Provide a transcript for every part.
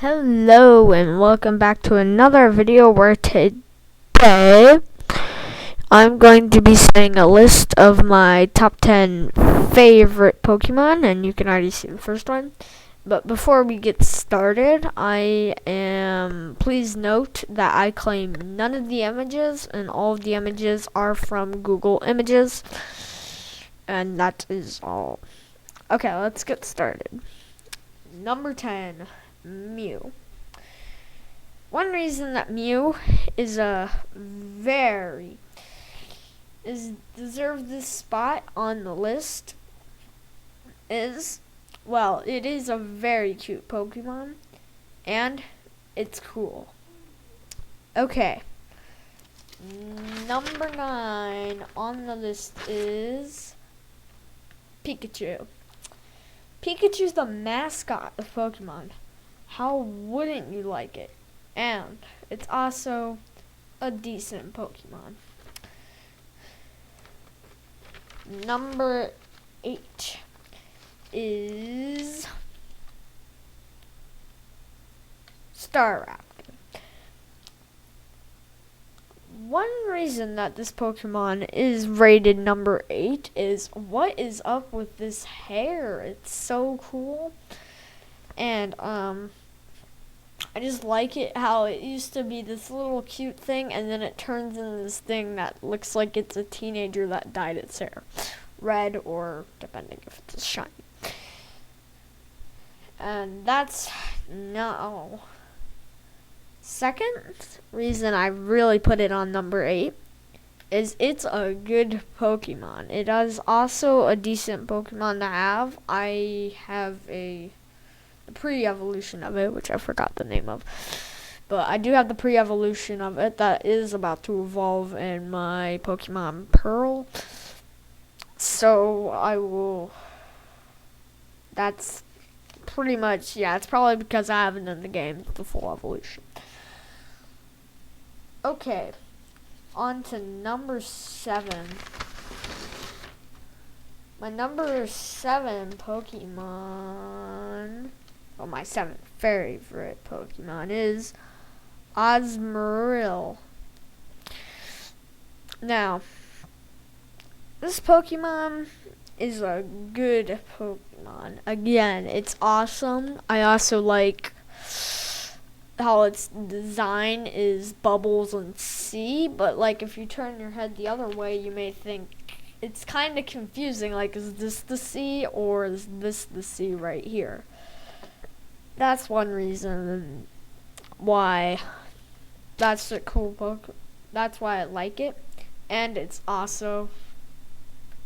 Hello and welcome back to another video where today I'm going to be saying a list of my top 10 favorite Pokemon, and you can already see the first one. But before we get started, please note that I claim none of the images, and all of the images are from Google Images, and that is all. Okay, let's get started. Number 10. Mew. One reason that Mew is deserve this spot on the list is, well, it is a very cute Pokemon and it's cool. Okay. Number 9 on the list is Pikachu. Pikachu's the mascot of Pokemon. How wouldn't you like it? And it's also a decent Pokemon. Number 8 is Staraptor. One reason that this Pokemon is rated number 8 is what is up with this hair? It's so cool. And I just like it how it used to be this little cute thing and then it turns into this thing that looks like it's a teenager that dyed its hair red, or depending if it's shiny. And that's no. Second reason I really put it on number 8 is it's a good Pokemon. It is also a decent Pokemon to have. I have a pre-evolution of it, which I forgot the name of, but I do have the pre-evolution of it that is about to evolve in my Pokemon Pearl, so that's pretty much, it's probably because I haven't done the game the full evolution. Okay, on to number 7. My number 7 Pokemon, my 7th favorite Pokemon is Admiral. Now, this Pokemon is a good Pokemon. Again, it's awesome. I also like how its design is bubbles and sea, but like if you turn your head the other way, you may think it's kind of confusing. Like, is this the sea or is this the sea right here? That's one reason why that's a cool Pokemon. That's why I like it, and it's also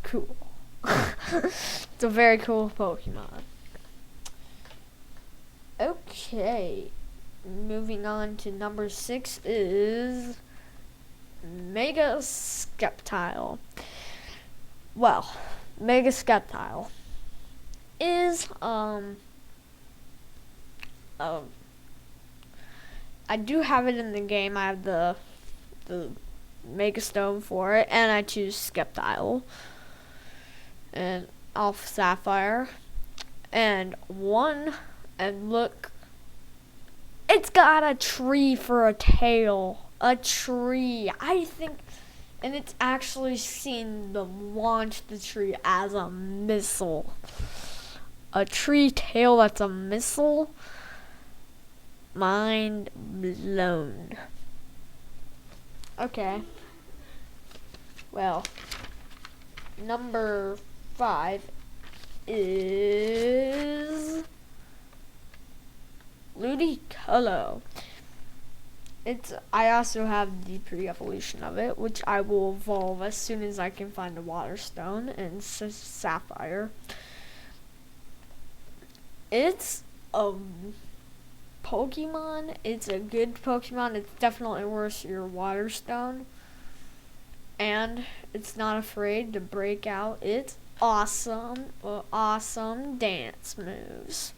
cool. It's a very cool Pokemon. Okay, moving on to number 6 is Mega Sceptile. Well, Mega Sceptile is I do have it in the game. I have the Mega Stone for it, and I choose Sceptile and Alpha Sapphire. And look, it's got a tree for a tail. A tree. I think, and it's actually seen to launch the tree as a missile. A tree tail that's a missile? Mind blown. Okay. Well, number 5 is Ludicolo. I also have the pre-evolution of it, which I will evolve as soon as I can find a water stone and sapphire. It's a Pokemon. It's a good Pokemon. It's definitely worth your water stone, and it's not afraid to break out its awesome dance moves.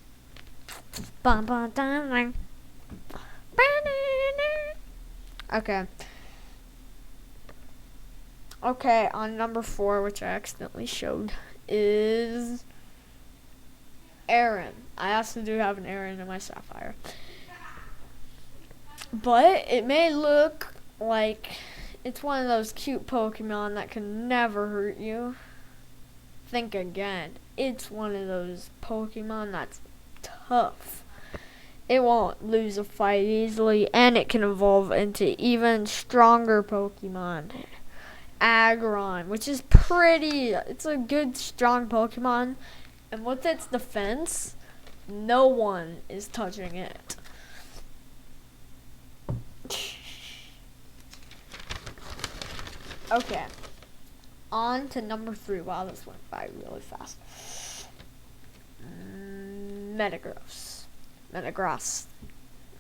Okay, on number 4, which I accidentally showed, is Aaron. I also do have an Aaron in my Sapphire. But it may look like it's one of those cute Pokemon that can never hurt you. Think again. It's one of those Pokemon that's tough. It won't lose a fight easily, and it can evolve into even stronger Pokemon. Agron, which is it's a good, strong Pokemon. And with its defense, no one is touching it. Okay. On to number 3. Wow, this went by really fast. Metagross.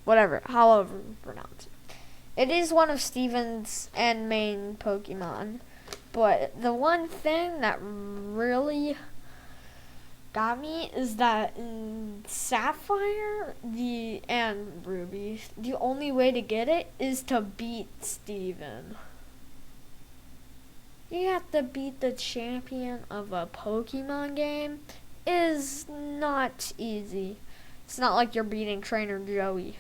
Whatever, however you pronounce it. It is one of Steven's and main Pokemon. But the one thing that really got me is that in Sapphire and Ruby, the only way to get it is to beat Steven. You have to beat the champion of a Pokemon game. Is not easy. It's not like you're beating Trainer Joey.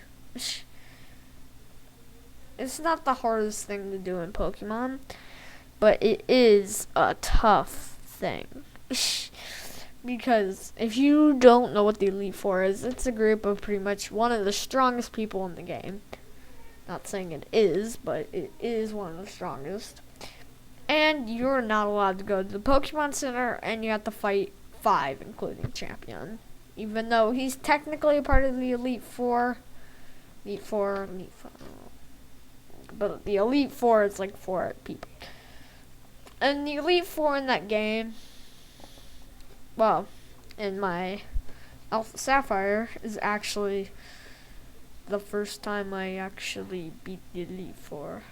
It's not the hardest thing to do in Pokemon, but it is a tough thing. Because if you don't know what the Elite Four is, it's a group of pretty much one of the strongest people in the game. Not saying it is, but it is one of the strongest. And you're not allowed to go to the Pokemon Center, and you have to fight 5, including Champion. Even though he's technically a part of the Elite Four. Elite Four. But the Elite Four is like 4 people. And the Elite Four in that game, well, in my Alpha Sapphire, is actually the first time I actually beat the Elite Four.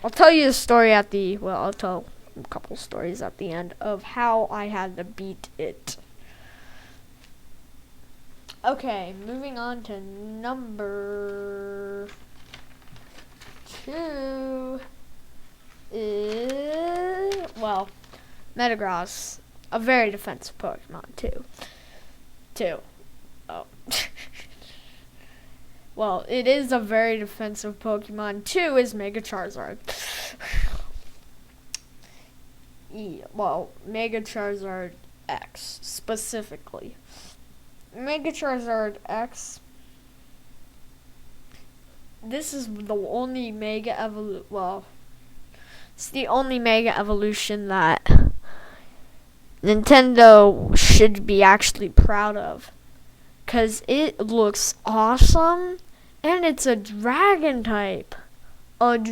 I'll tell you the story I'll tell a couple stories at the end of how I had to beat it. Okay, moving on to number 2 is, Metagross, a very defensive Pokemon too. Oh. Well, it is a very defensive Pokemon. 2 is Mega Charizard. Mega Charizard X, specifically. Mega Charizard X, this is the only Mega Evolution, it's the only Mega Evolution that Nintendo should be actually proud of. Because it looks awesome, and it's a dragon type. Thank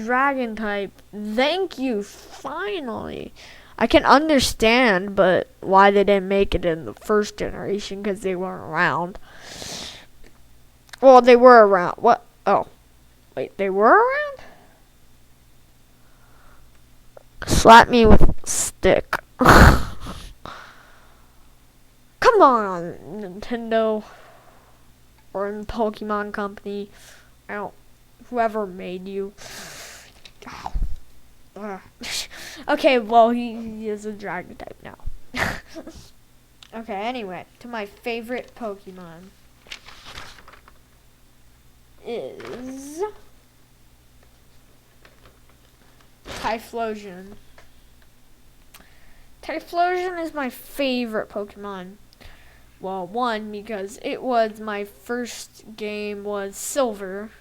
you, finally. I can understand, but why they didn't make it in the first generation, because they weren't around. Well, they were around. What? Oh. Wait, they were around? Slap me with a stick. Come on, Nintendo. Or in Pokemon Company. Whoever made you. Okay, well, he is a dragon type now. Okay, anyway, to my favorite Pokemon is Typhlosion. Typhlosion is my favorite Pokemon. Well, 1, because it was my first game was Silver,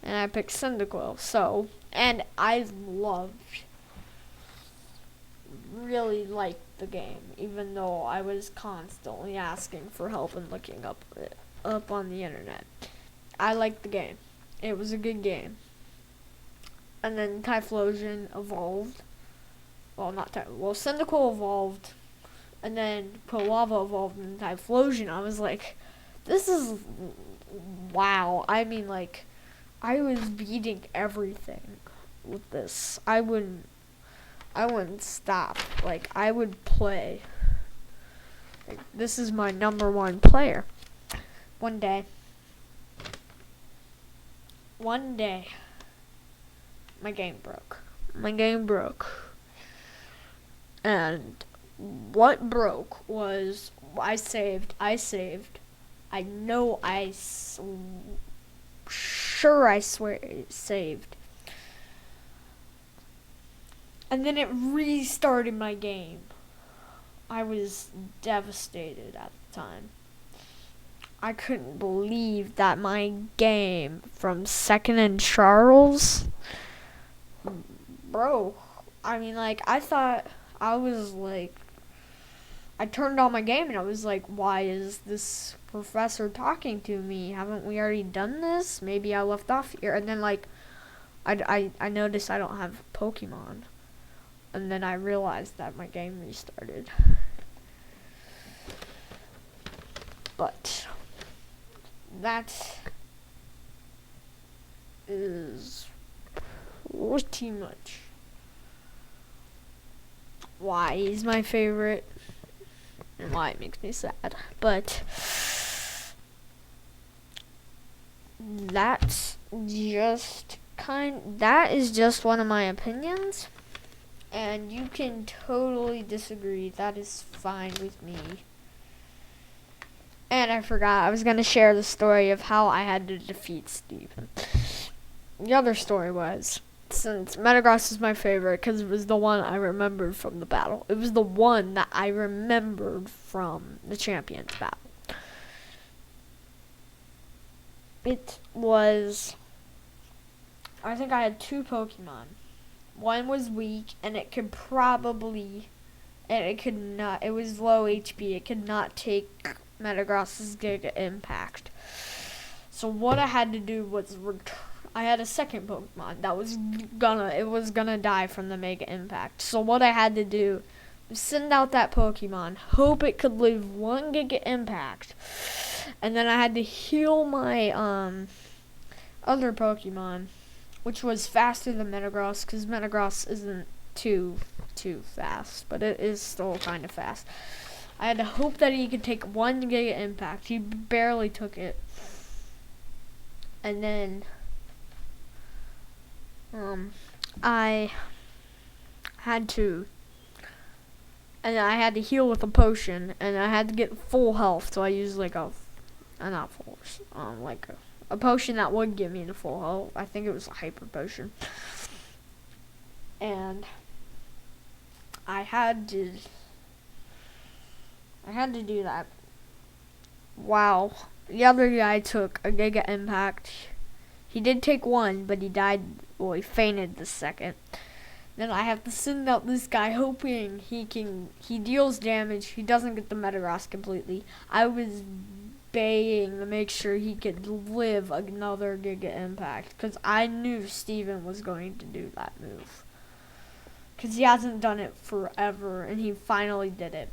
and I picked Cyndaquil, and I really liked the game, even though I was constantly asking for help and looking up on the internet. I liked the game. It was a good game. And then Typhlosion evolved. Cyndaquil evolved. And then Quilava evolved in Typhlosion. I was like, this is wow. I mean, like, I was beating everything with this. I wouldn't stop. Like, I would play. Like, this is my number 1 player. One day, my game broke. And what broke was I saved I know sure I swear it saved. And then it restarted my game. I was devastated at the time. I couldn't believe that my game from Second and Charles broke. I mean, like, I thought I was like, I turned on my game and I was like, why is this professor talking to me? Haven't we already done this? Maybe I left off here. And then, like, I noticed I don't have Pokemon. And then I realized that my game restarted. But that is pretty much why he's my favorite and why it makes me sad. But that is just one of my opinions, and you can totally disagree. That is fine with me. And I forgot, I was going to share the story of how I had to defeat Steven. The other story was, since Metagross is my favorite because it was the one I remembered from the battle. It was the one that I remembered from the Champions battle. It was, I think I had 2 Pokemon. One was weak, and it could probably, and it could not, it was low HP. It could not take Metagross's Giga Impact. So what I had to do was I had a second Pokemon that was gonna die from the Mega Impact. So what I had to do was send out that Pokemon, hope it could leave 1 Giga Impact, and then I had to heal my other Pokemon, which was faster than Metagross, because Metagross isn't too fast, but it is still kind of fast. I had to hope that he could take 1 Giga Impact. He barely took it. And then I had to heal with a potion, and I had to get full health, so I used like a potion that would give me the full health. I think it was a hyper potion. And I had to do that. Wow. The other guy took a Giga Impact. He did take 1, but he died, well, he fainted the second. Then I have to send out this guy hoping he deals damage. He doesn't get the Metagross completely. I was baying to make sure he could live another Giga Impact, because I knew Steven was going to do that move. Because he hasn't done it forever, and he finally did it.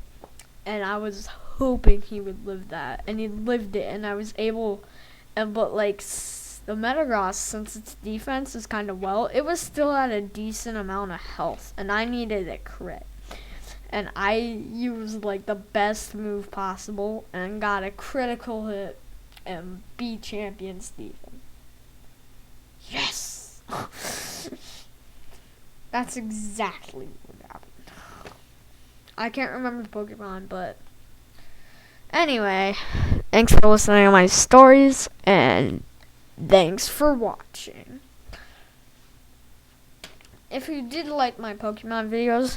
And I was hoping he would live that, and he lived it, and I was able, but like the Metagross, since its defense is kind of it was still at a decent amount of health, and I needed a crit. And I used like the best move possible and got a critical hit and beat Champion Steven. Yes! That's exactly what happened. I can't remember the Pokemon, but anyway, thanks for listening to my stories, and thanks for watching. If you did like my Pokemon videos,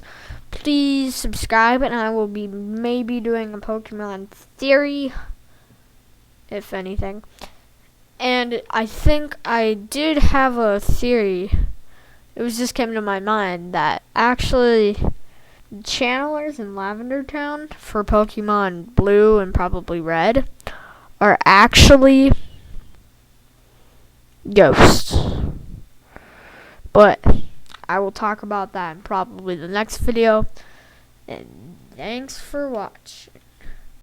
please subscribe, and I will be maybe doing a Pokemon theory, if anything. And I think I did have a theory. It was just came to my mind that actually channelers in Lavender Town for Pokemon Blue and probably Red are actually ghosts. But I will talk about that in probably the next video. And thanks for watching.